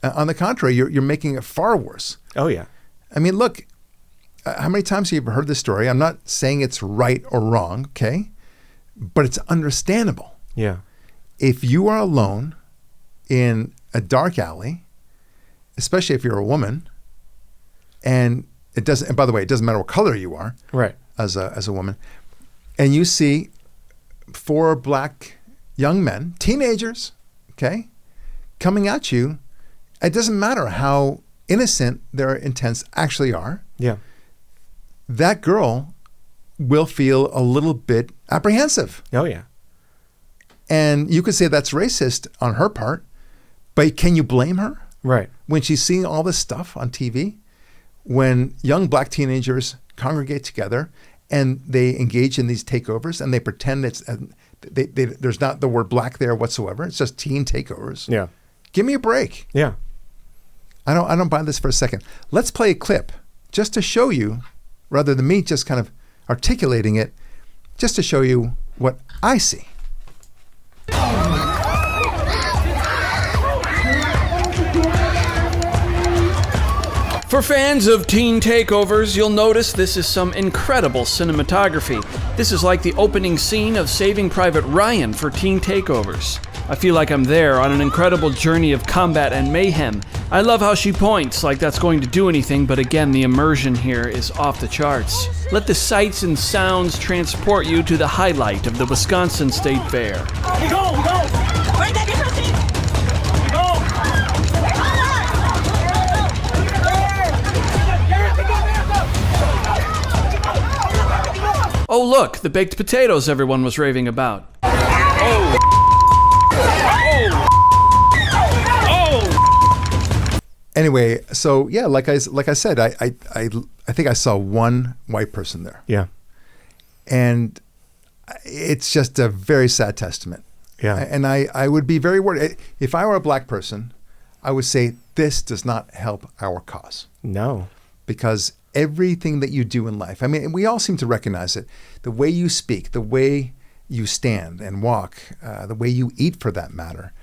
On the contrary, you're making it far worse. Oh, yeah. I mean, look, how many times have you heard this story? I'm not saying it's right or wrong, okay? But it's understandable. Yeah. If you are alone in a dark alley, especially if you're a woman, and by the way, it doesn't matter what color you are, Right. as a woman, and you see 4 black young men, teenagers, okay, coming at you, it doesn't matter how innocent their intents actually are. Yeah. That girl will feel a little bit apprehensive. Oh, yeah. And you could say that's racist on her part, but can you blame her? Right. When she's seeing all this stuff on TV, when young black teenagers congregate together and they engage in these takeovers and they pretend there's not the word black there whatsoever. It's just teen takeovers. Yeah. Give me a break. Yeah. I don't buy this for a second. Let's play a clip just to show you, rather than me just kind of articulating it, just to show you what I see. For fans of teen takeovers, you'll notice this is some incredible cinematography. This is like the opening scene of Saving Private Ryan for teen takeovers. I feel like I'm there on an incredible journey of combat and mayhem. I love how she points like that's going to do anything, but again, the immersion here is off the charts. Let the sights and sounds transport you to the highlight of the Wisconsin State Fair. We go! Right there, different team! We go! Oh look, the baked potatoes everyone was raving about. Anyway, so yeah, like I said, I think I saw one white person there. Yeah. And it's just a very sad testament Yeah. And I would be very worried. If I were a black person, I would say, this does not help our cause. No. Because everything that you do in life, I mean, we all seem to recognize it. The way you speak, the way you stand and walk, the way you eat for that matter,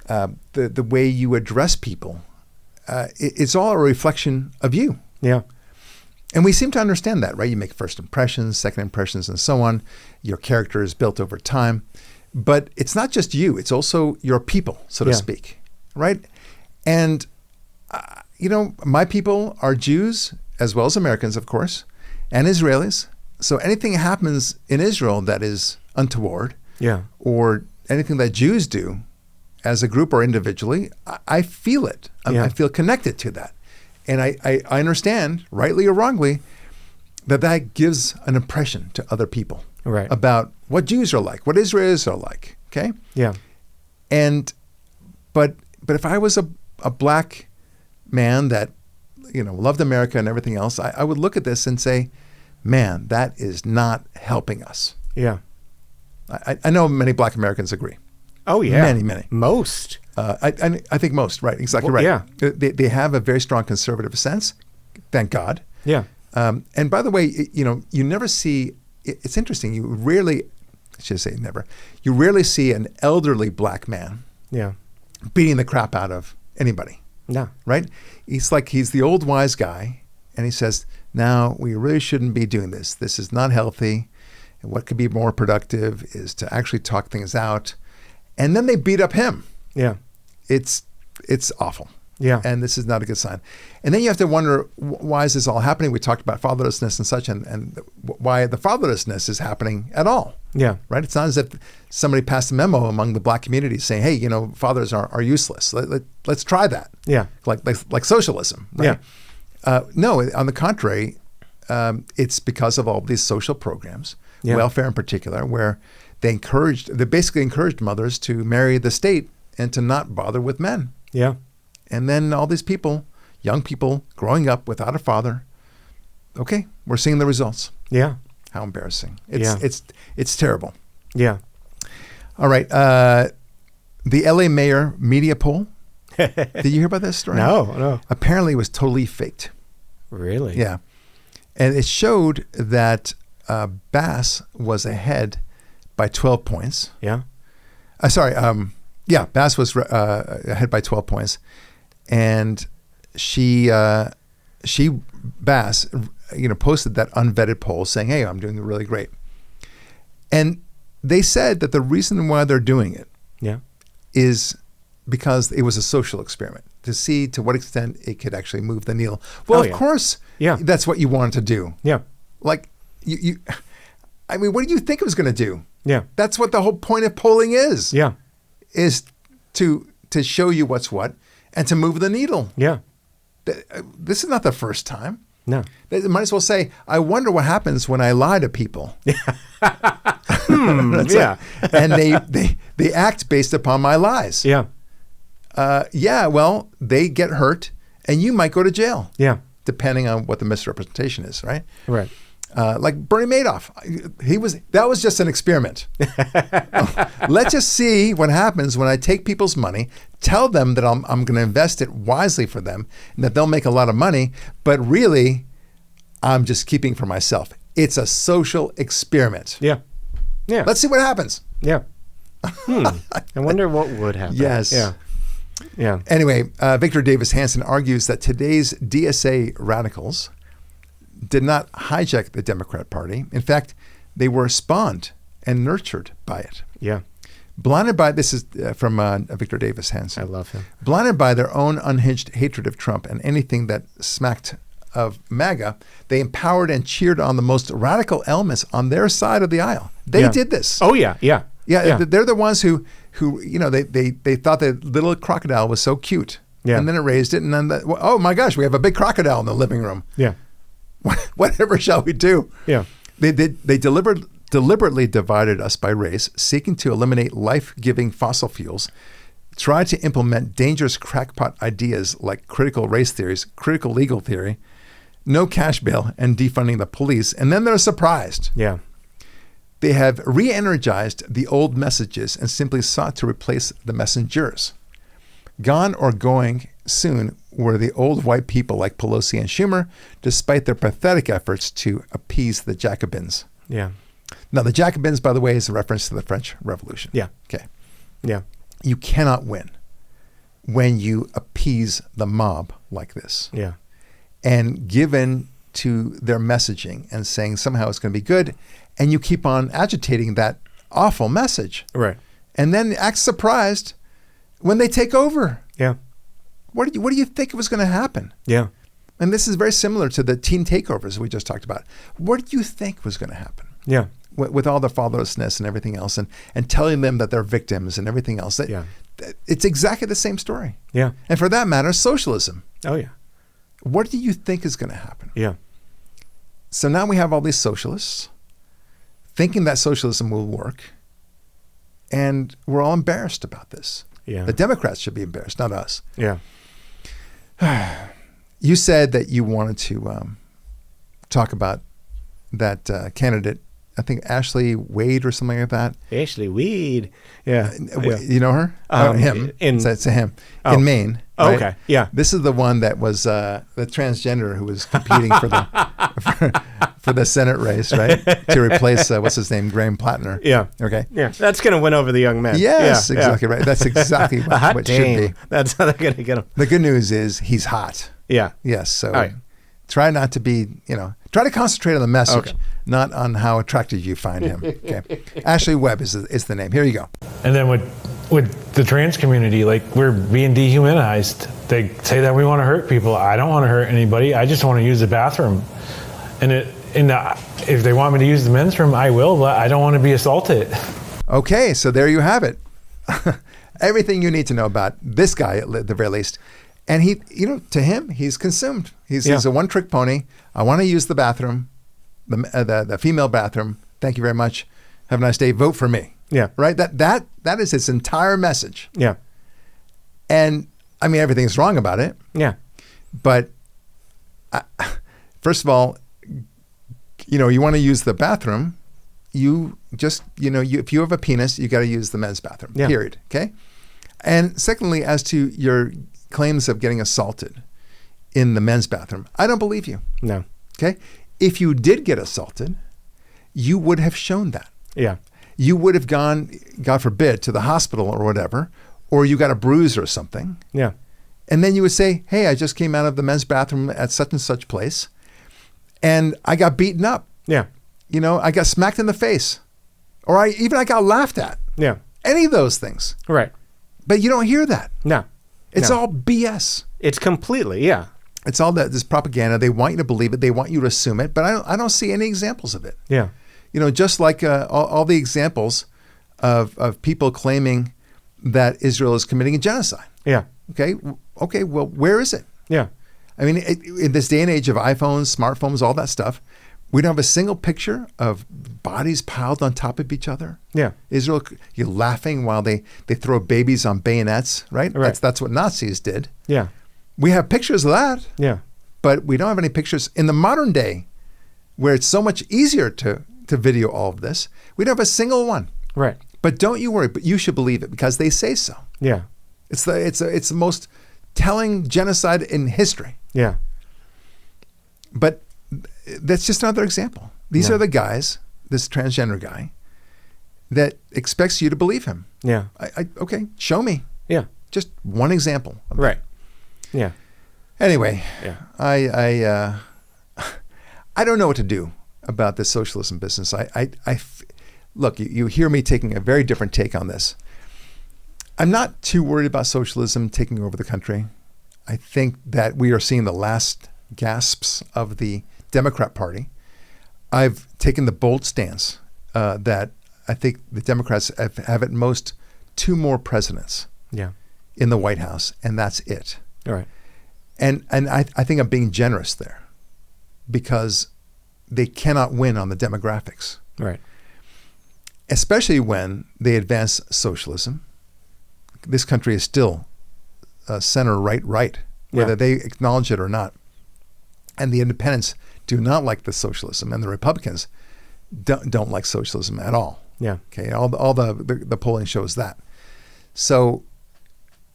the way you address people, it's all a reflection of you. Yeah. And we seem to understand that, right? You make first impressions, second impressions, and so on. Your character is built over time. But it's not just you. It's also your people, so to speak, right? And, my people are Jews as well as Americans, of course, and Israelis. So anything that happens in Israel that is untoward or anything that Jews do as a group or individually, I feel it. I feel connected to that. And I understand, rightly or wrongly, that gives an impression to other people about what Jews are like, what Israelis are like, okay? Yeah. And, but if I was a black man that, loved America and everything else, I would look at this and say, man, that is not helping us. Yeah. I know many black Americans agree. Oh, yeah. Many. Most. I think most, right? Exactly right. Yeah. They have a very strong conservative sense, thank God. Yeah. And by the way, you never see, it's interesting, you rarely see an elderly black man beating the crap out of anybody. No. Right? He's the old wise guy, and he says, now we really shouldn't be doing this. This is not healthy. And what could be more productive is to actually talk things out. And then they beat up him. Yeah. It's awful. Yeah. And this is not a good sign. And then you have to wonder, why is this all happening? We talked about fatherlessness and such, and why the fatherlessness is happening at all. Yeah. Right? It's not as if somebody passed a memo among the black community saying, hey, fathers are useless. Let's try that. Yeah. Like socialism. Right? Yeah. No, on the contrary, it's because of all these social programs, welfare in particular, where they basically encouraged mothers to marry the state and to not bother with men. Yeah. And then all these people, young people growing up without a father, okay, we're seeing the results. Yeah. How embarrassing. It's terrible. Yeah. All right. The LA mayor media poll. Did you hear about this story? No. Apparently it was totally faked. Really? Yeah. And it showed that Bass was ahead by 12 points. Yeah. Bass was ahead by 12 points. And Bass, posted that unvetted poll saying, hey, I'm doing really great. And they said that the reason why they're doing it is because it was a social experiment to see to what extent it could actually move the needle. Well, of course, that's what you wanted to do. Yeah. Like, what do you think it was going to do? Yeah. That's what the whole point of polling is. Yeah. Is to show you what's what and to move the needle. Yeah. This is not the first time. No. They might as well say, I wonder what happens when I lie to people. And they act based upon my lies. Yeah. Well, they get hurt and you might go to jail. Yeah. Depending on what the misrepresentation is, right? Right. Like Bernie Madoff, that was just an experiment. Let's just see what happens when I take people's money, tell them that I'm going to invest it wisely for them, and that they'll make a lot of money, but really, I'm just keeping for myself. It's a social experiment. Yeah. Yeah. Let's see what happens. Yeah. I wonder what would happen. Yes. Yeah. Yeah. Anyway, Victor Davis Hanson argues that today's DSA radicals did not hijack the Democrat Party. In fact, they were spawned and nurtured by it. Yeah. Blinded by, this is from Victor Davis Hanson. I love him. Blinded by their own unhinged hatred of Trump and anything that smacked of MAGA, they empowered and cheered on the most radical elements on their side of the aisle. They did this. Oh, yeah. Yeah. Yeah. They're the ones who they thought the little crocodile was so cute. Yeah. And then it raised it. And then, oh my gosh, we have a big crocodile in the living room. Yeah. Whatever shall we do? Yeah. They deliberately divided us by race, seeking to eliminate life-giving fossil fuels, try to implement dangerous crackpot ideas like critical race theories, critical legal theory, no cash bail, and defunding the police, and then they're surprised. Yeah. They have re-energized the old messages and simply sought to replace the messengers. Gone or going soon were the old white people like Pelosi and Schumer, despite their pathetic efforts to appease the Jacobins. Yeah. Now, the Jacobins, by the way, is a reference to the French Revolution. Yeah. Okay. Yeah. You cannot win when you appease the mob like this. Yeah. And give in to their messaging and saying somehow it's going to be good, and you keep on agitating that awful message. Right. And then act surprised when they take over. Yeah. What do you think was going to happen? Yeah. And this is very similar to the teen takeovers we just talked about. What do you think was going to happen? Yeah. With all the fatherlessness and everything else, and telling them that they're victims and everything else. Yeah. It's exactly the same story. Yeah. And for that matter, socialism. Oh, yeah. What do you think is going to happen? Yeah. So now we have all these socialists thinking that socialism will work, and we're all embarrassed about this. Yeah. The Democrats should be embarrassed, not us. Yeah. You said that you wanted to talk about that candidate, I think Ashley Wade or something like that. Ashley Weed. Yeah. You know her? Him. It's a him. In Maine. Oh, right? okay. Yeah. This is the one that was the transgender who was competing for the for the Senate race, right? To replace what's his name, Graham Plattner. Yeah. Okay. Yeah. That's going to win over the young men. Yes, Yeah. exactly right. That's exactly what should be. That's how they're going to get him. The good news is he's hot. Yeah. Yes. So right. try not to be, try to concentrate on the message, Okay. not on how attractive you find him. Okay. Ashley Webb is the name. Here you go. And then with the trans community, like, we're being dehumanized. They say that we want to hurt people. I don't want to hurt anybody. I just want to use the bathroom. And if they want me to use the men's room, I will, but I don't want to be assaulted. Okay, so there you have it. Everything you need to know about this guy, at the very least. And he, to him, he's consumed. He's a one-trick pony. I want to use the bathroom, the female bathroom. Thank you very much. Have a nice day. Vote for me. Yeah. Right? That is his entire message. Yeah. And I mean, everything's wrong about it. Yeah. But first of all, you want to use the bathroom. You just, if you have a penis, you got to use the men's bathroom. Yeah. Period. Okay. And secondly, as to your claims of getting assaulted in the men's bathroom, I don't believe you. No. Okay. If you did get assaulted, you would have shown that. Yeah. You would have gone, God forbid, to the hospital or whatever, or you got a bruise or something. Yeah. And then you would say, hey, I just came out of the men's bathroom at such and such place, and I got beaten up. Yeah. I got smacked in the face, or I got laughed at. Yeah. Any of those things. Right. But you don't hear that. No. It's No. all BS. It's completely, yeah. It's all this propaganda. They want you to believe it. They want you to assume it. But I don't see any examples of it. Yeah. Just like all the examples of people claiming that Israel is committing a genocide. Yeah. Okay. Well, where is it? Yeah. I mean, in this day and age of iPhones, smartphones, all that stuff, we don't have a single picture of bodies piled on top of each other. Yeah. Israel, you're laughing while they throw babies on bayonets, right? Right. That's what Nazis did. Yeah. We have pictures of that, Yeah. but we don't have any pictures in the modern day where it's so much easier to video all of this. We don't have a single one. Right. But don't you worry, but you should believe it because they say so. Yeah. It's the most telling genocide in history. Yeah. But that's just another example. These Yeah. are the guys, this transgender guy, that expects you to believe him. Yeah. Okay, show me. Yeah. Just one example. of that. Right. Yeah. Anyway, Yeah. I don't know what to do about this socialism business. Look, you hear me taking a very different take on this. I'm not too worried about socialism taking over the country. I think that we are seeing the last gasps of the Democrat Party. I've taken the bold stance that I think the Democrats have at most 2 more presidents Yeah. in the White House, and that's it. All right. And I think I'm being generous there because they cannot win on the demographics, Right. especially when they advance socialism. This country is still center right, whether Yeah. they acknowledge it or not. And the independents do not like the socialism, and the Republicans don't like socialism at all. Yeah. Okay. All the polling shows that. So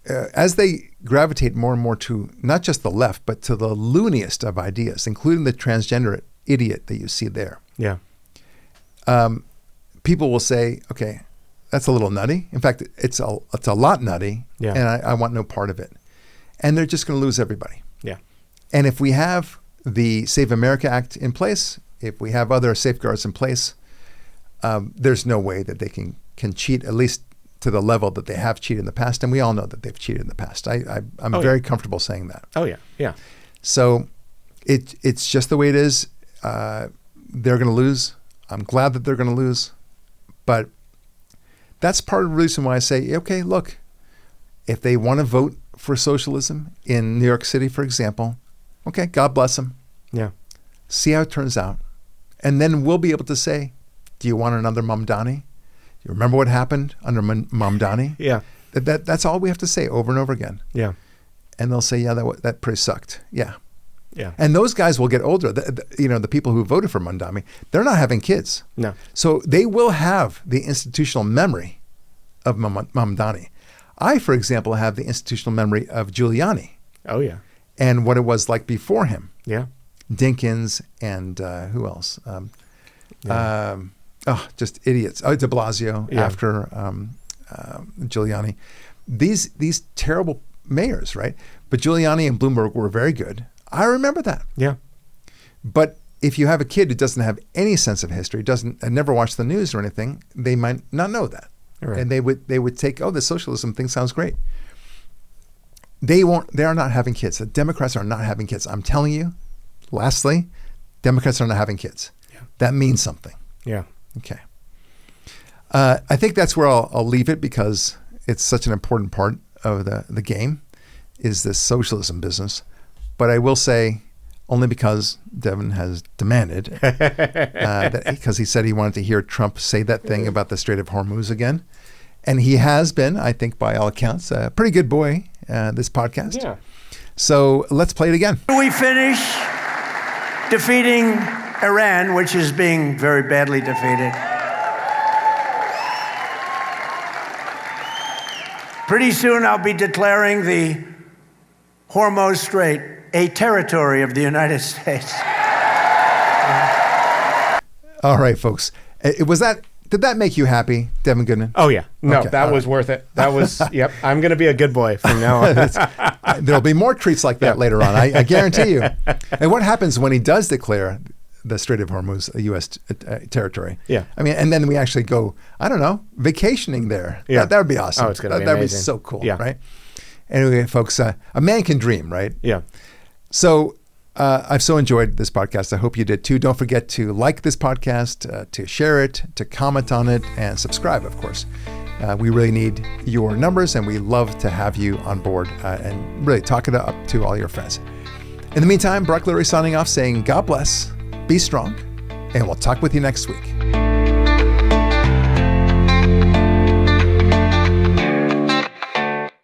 as they gravitate more and more to not just the left, but to the looniest of ideas, including the transgender idiot that you see there. Yeah. People will say, okay, that's a little nutty. In fact, it's a lot nutty, Yeah. and I want no part of it. And they're just going to lose everybody. Yeah. And if we have the Save America Act in place, if we have other safeguards in place, there's no way that they can cheat, at least to the level that they have cheated in the past. And we all know that they've cheated in the past. I'm very comfortable saying that. Oh, yeah. Yeah. So it's just the way it is. They're going to lose. I'm glad that they're going to lose. But that's part of the reason why I say, okay, look, if they want to vote for socialism in New York City, for example, okay, God bless them. Yeah. See how it turns out. And then we'll be able to say, do you want another Mamdani? You remember what happened under Mamdani? Yeah. That's all we have to say over and over again. Yeah. And they'll say, yeah, that pretty sucked. Yeah. Yeah. And those guys will get older. The people who voted for Mamdani, they're not having kids. No. So they will have the institutional memory of Mamdani. I, for example, have the institutional memory of Giuliani. Oh, yeah. And what it was like before him. Yeah. Dinkins and who else? Just idiots. Oh, de Blasio after Giuliani. These terrible mayors, right? But Giuliani and Bloomberg were very good. I remember that. Yeah. But if you have a kid who doesn't have any sense of history, never watched the news or anything, they might not know that. Right. And they would take, the socialism thing sounds great. They are not having kids. The Democrats are not having kids. I'm telling you, lastly, Democrats are not having kids. Yeah. That means something. Yeah. Okay. I think that's where I'll leave it, because it's such an important part of the game is this socialism business. But I will say, only because Devin has demanded, because he said he wanted to hear Trump say that thing about the Strait of Hormuz again. And he has been, I think, by all accounts, a pretty good boy, this podcast. Yeah. So let's play it again. We finish defeating Iran, which is being very badly defeated. Pretty soon I'll be declaring the Hormuz Strait a territory of the United States. All right, folks. Did that make you happy, Devin Goodman? Oh, yeah. No, Okay, that was worth it. That was, yep. I'm going to be a good boy from now on. There'll be more treats like that later on, I guarantee you. And what happens when he does declare the Strait of Hormuz a U.S. territory? Yeah. I mean, and then we actually go, I don't know, vacationing there. Yeah. That would be awesome. Oh, it's going to be That would be amazing. so cool, Yeah. right? Anyway, folks, a man can dream, right? Yeah. So I've so enjoyed this podcast. I hope you did too. Don't forget to like this podcast, to share it, to comment on it, and subscribe, of course. We really need your numbers, and we love to have you on board and really talk it up to all your friends. In the meantime, Barak Lurie signing off saying God bless, be strong, and we'll talk with you next week.